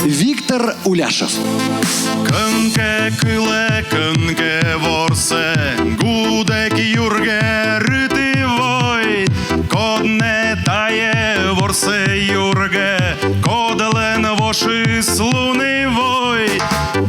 Віктор Уляшев. Кынке кыле, кынке ворсе, гудек юрге рытывой, кодне тае ворсе юрге, кодлен воши слунивой,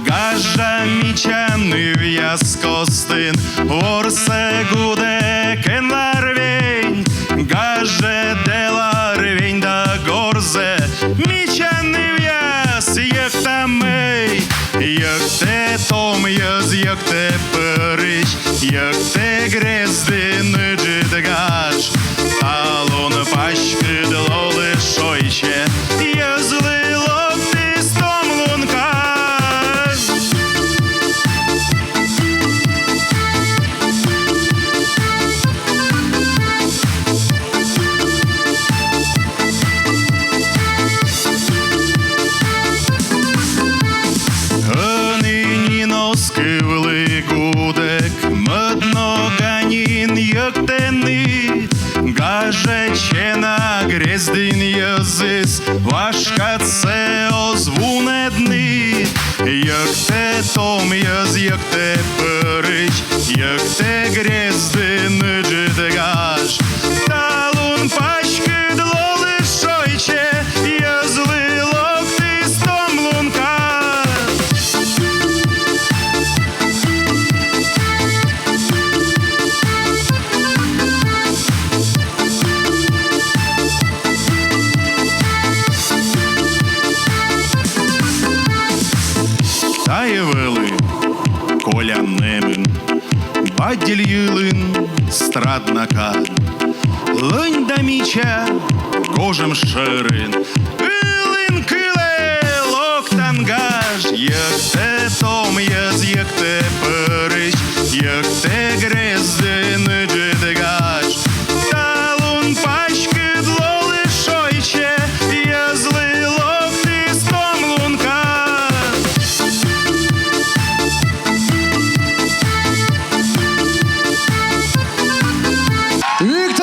гажа мічаний в'яз костин, ворсе гудек енларвень, гаже деларвень да горзе, мічаний в'яз як тамей, як те том яз, як те перич, як те грезди неджидгаш, талон пачки длоли шойче, язлило ти стомлунка. Скивли гудек, модно ганін, як тени, гаже чена грездин язис, важка це озвуне дни, як те том яз, як те перич, як те грездин джидгаш, талун пачки длоли шойче, язлило ти стомлунка. Таєвели коля немен, бадділь їлин страднака, линь да міча кожем шерин, илин киле локтангаж, як те том яз, як те перич, як те